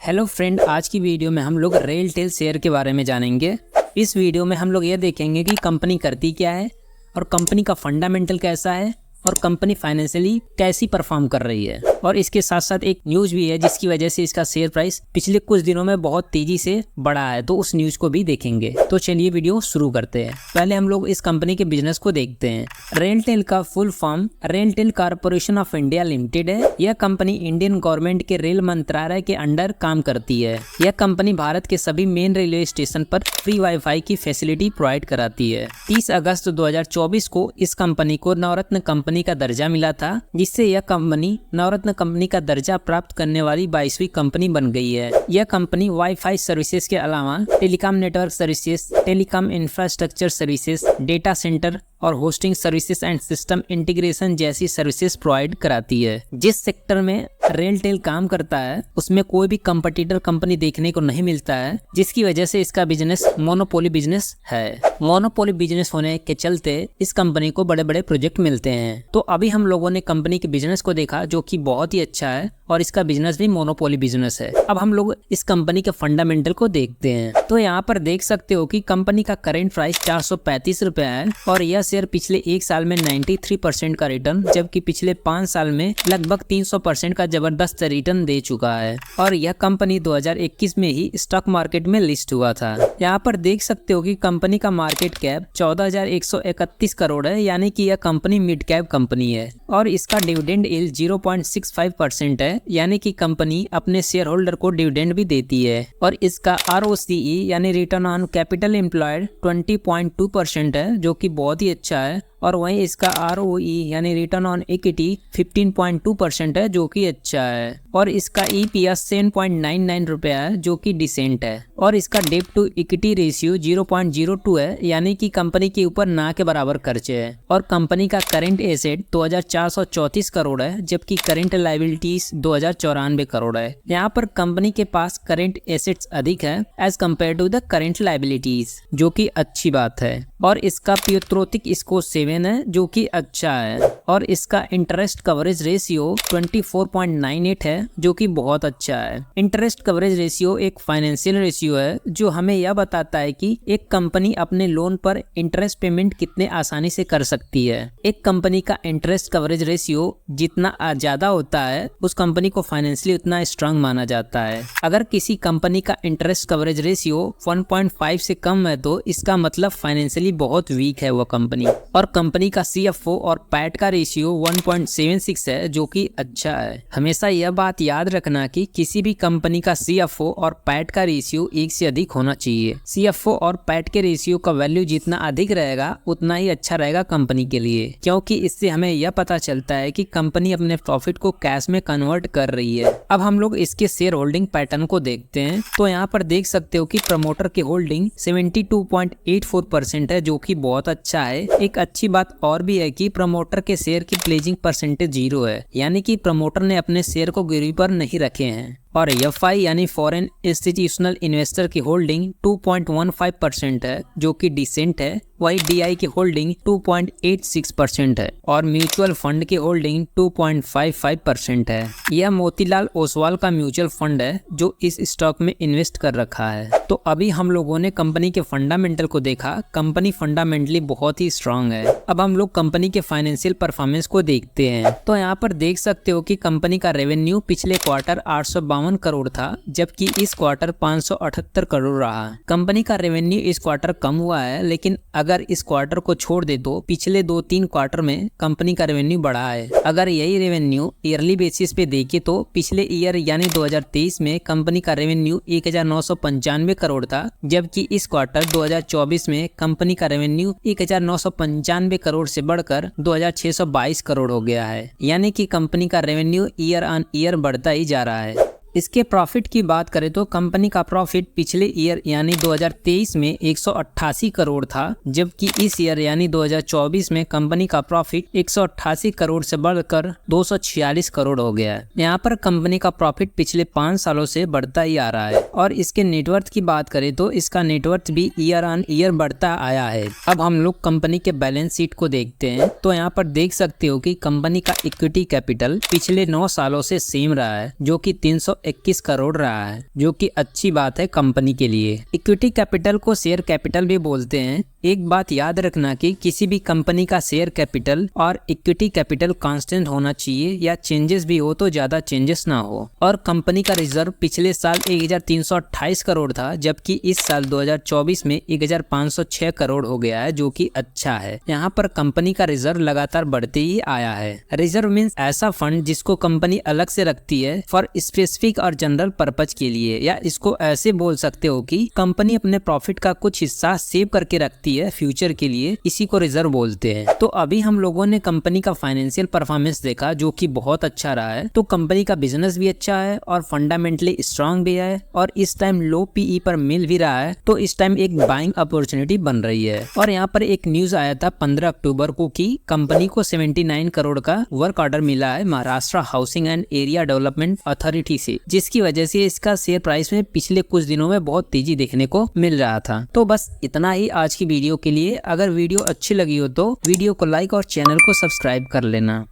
Hello friend, आज की video में हम लोग रेलटेल शेयर के बारे में जानेंगे। इस वीडियो में हम लोग ये देखेंगे कि कंपनी करती क्या है और कंपनी का फंडामेंटल कैसा है और कंपनी फाइनेंशियली कैसी परफॉर्म कर रही है। और इसके साथ साथ एक न्यूज़ भी है जिसकी वजह से इसका शेयर प्राइस पिछले कुछ दिनों में बहुत तेजी से बढ़ा है, तो उस न्यूज़ को भी देखेंगे। तो चलिए वीडियो शुरू करते हैं। पहले हम लोग इस कंपनी के बिजनेस को देखते हैं। रेलटेल का full form RailTel corporation of India limited है। यह कंपनी इंडियन गवर्नमेंट के रेल मंत्रालय के अंडर काम करती है। यह कंपनी भारत के सभी मेन रेलवे स्टेशन पर फ्री वाईफाई की फैसिलिटी प्रोवाइड कराती है। 30 अगस्त 2024 को इस कंपनी को नवरत्न कंपनी का दर्जा मिला था, जिससे यह कंपनी नवरत्न कंपनी का दर्जा प्राप्त करने वाली 22वीं कंपनी बन गई है। यह कंपनी वाईफाई सर्विसेज के अलावा telecom network services, telecom infrastructure services, data centre और hosting services and system integration जैसी सर्विसेज प्रोवाइड कराती है। जिस सेक्टर में रेलटेल काम करता है उसमें कोई भी कंपटीटर कंपनी देखने को नहीं मिलता है, जिसकी वजह से इसका बिजनेस मोनोपोली बिजनेस है। मोनोपोली बिजनेस होने के चलते इस कंपनी को बड़े बड़े प्रोजेक्ट मिलते हैं। तो अभी हम लोगों ने कंपनी के बिजनेस को देखा, जो कि बहुत ही अच्छा है और इसका बिजनेस भी मोनोपोली बिजनेस है। अब हम लोग इस कंपनी के फंडामेंटल को देखते हैं। तो यहाँ पर देख सकते हो कि कंपनी का करेंट प्राइस 435 रुपए है और यह शेयर पिछले एक साल में 93% का रिटर्न, जबकि पिछले 5 साल में लगभग 300% का जबरदस्त रिटर्न दे चुका है। और यह कंपनी 2021 में ही स्टॉक मार्केट में लिस्ट हुआ था। यहाँ पर देख सकते हो कि कंपनी का मार्केट कैप 14,131 करोड़ है, यानी कि यह कंपनी मिड कैप कंपनी है। और इसका डिविडेंड यील्ड 0.65% है, यानी कि कंपनी अपने शेयर होल्डर को डिविडेंड भी देती है। और इसका ROCE यानी रिटर्न ऑन कैपिटल एम्प्लॉयड 20.2% है, जो कि बहुत ही अच्छा है। और वहीं इसका ROE यानी रिटर्न ऑन इक्विटी 15.2% है, जो कि अच्छा है। और इसका EPS 7.99 रुपये है, जो कि डिसेंट है। और इसका डेट टू इक्विटी रेशियो 0.02 है, यानी कि कंपनी के ऊपर ना के बराबर खर्चे है। और कंपनी का करेंट एसेट 2434 करोड़ है, जबकि करेंट लायबिलिटीज 2094 करोड़ है। यहाँ पर कंपनी के पास करेंट एसेट्स अधिक है as compare to the current liabilities, जो कि अच्छी बात है। और इसका प्यूत्रोतिक स्कोर 7 है, जो कि अच्छा है। और इसका इंटरेस्ट कवरेज रेशियो 24.98 है, जो कि बहुत अच्छा है। इंटरेस्ट कवरेज रेशियो एक फाइनेंशियल रेशियो है जो हमें यह बताता है कि एक कंपनी अपने लोन पर इंटरेस्ट पेमेंट कितने आसानी से कर सकती है। एक कंपनी का इंटरेस्ट कवरेज रेशियो जितना ज्यादा होता है, उस कंपनी को फाइनेंशियली उतना स्ट्रांग माना जाता है। अगर किसी कंपनी का इंटरेस्ट कवरेज रेशियो 1.5 से कम है, तो इसका मतलब फाइनेंशियली बहुत वीक है वह कंपनी। और कंपनी का CFO और पैट का रेशियो 1.76 है, जो कि अच्छा है। हमेशा यह बात याद रखना कि किसी भी कंपनी का CFO और पैट का रेशियो 1 से अधिक होना चाहिए। CFO और पैट के रेशियो का वैल्यू जितना अधिक रहेगा उतना ही अच्छा रहेगा कंपनी के लिए, क्योंकि इससे हमें यह पता चलता है कि कंपनी अपने प्रॉफिट को कैश में कन्वर्ट कर रही है। अब हम लोग इसके शेयर होल्डिंग पैटर्न को देखते हैं। तो यहाँ पर देख सकते हो कि प्रमोटर की होल्डिंग 72.84% है, जो कि बहुत अच्छा है। एक अच्छी बात और भी है कि प्रमोटर के शेयर की प्लेजिंग परसेंटेज 0 है, यानी कि प्रमोटर ने अपने शेयर को गिरवी पर नहीं रखे हैं। और FI यानी फॉरेन इंस्टीट्यूशनल इन्वेस्टर की होल्डिंग 2.15% है, जो कि डिसेंट है। वही DI की होल्डिंग 2.86% है और म्यूचुअल फंड की होल्डिंग 2.55% है। यह मोतीलाल ओसवाल का म्यूचुअल फंड है जो इस स्टॉक में इन्वेस्ट कर रखा है। तो अभी हम लोगों ने कंपनी के फंडामेंटल को देखा। कंपनी फंडामेंटली बहुत ही स्ट्रांग है। अब हम लोग कंपनी के फाइनेंशियल परफॉर्मेंस को देखते हैं। तो यहाँ पर देख सकते हो कि कंपनी का रेवेन्यू पिछले क्वार्टर 852 करोड़ था, जबकि इस क्वार्टर 578 करोड़ रहा। कंपनी का रेवेन्यू इस क्वार्टर कम हुआ है, लेकिन अगर इस क्वार्टर को छोड़ दे तो पिछले 2-3 क्वार्टर में कंपनी का रेवेन्यू बढ़ा है। अगर यही रेवेन्यू ईयरली बेसिस पे देखे तो पिछले ईयर यानी 2023 में कंपनी का रेवेन्यू 1995 करोड़ था, जबकि इस क्वार्टर 2024 में कंपनी का रेवेन्यू 1995 करोड़ से बढ़कर 2622 करोड़ हो गया है, यानी कि कंपनी का रेवेन्यू ईयर ऑन ईयर बढ़ता ही जा रहा है। इसके प्रॉफिट की बात करें तो कंपनी का प्रॉफिट पिछले ईयर यानी 2023 में 188 करोड़ था, जबकि इस ईयर यानी 2024 में कंपनी का प्रॉफिट 188 करोड़ से बढ़कर 246 करोड़ हो गया है। यहाँ पर कंपनी का प्रॉफिट पिछले 5 सालों से बढ़ता ही आ रहा है। और इसके नेटवर्थ की बात करें तो इसका नेटवर्थ भी ईयर ऑन ईयर बढ़ता आया है। अब हम लोग कंपनी के बैलेंस शीट को देखते हैं। तो यहाँ पर देख सकते हो कि कंपनी का इक्विटी कैपिटल पिछले 9 सालों से सेम रहा है, जो कि 300 321 करोड़ रहा है, जो कि अच्छी बात है कंपनी के लिए। इक्विटी कैपिटल को शेयर कैपिटल भी बोलते हैं। एक बात याद रखना कि किसी भी कंपनी का शेयर कैपिटल और इक्विटी कैपिटल कांस्टेंट होना चाहिए, या चेंजेस भी हो तो ज्यादा चेंजेस ना हो। और कंपनी का रिजर्व पिछले साल 1328 करोड़ था, जबकि इस साल 2024 में 1506 करोड़ हो गया है, जो कि अच्छा है। यहाँ पर कंपनी का रिजर्व लगातार बढ़ते ही आया है। रिजर्व मीन्स ऐसा फंड जिसको कंपनी अलग से रखती है फॉर स्पेसिफिक और जनरल पर्पज के लिए, या इसको ऐसे बोल सकते हो कि कंपनी अपने प्रॉफिट का कुछ हिस्सा सेव करके रखती है फ्यूचर के लिए, इसी को रिजर्व बोलते हैं। तो अभी हम लोगों ने कंपनी का फाइनेंशियल परफॉर्मेंस देखा, जो कि बहुत अच्छा रहा है। तो कंपनी का बिजनेस भी अच्छा है और फंडामेंटली स्ट्रांग भी है, और इस टाइम लो पीई पर मिल भी रहा है, तो इस टाइम एक बाइंग अपॉर्चुनिटी बन रही है। और यहाँ पर एक न्यूज आया था 15 अक्टूबर को कि कंपनी को 79 करोड़ का वर्क ऑर्डर मिला है Maharashtra housing and area development authority से, जिसकी वजह से इसका शेयर प्राइस में पिछले कुछ दिनों में बहुत तेजी देखने को मिल रहा था। तो बस इतना ही आज की वीडियो के लिए। अगर वीडियो अच्छी लगी हो तो वीडियो को लाइक और चैनल को सब्सक्राइब कर लेना।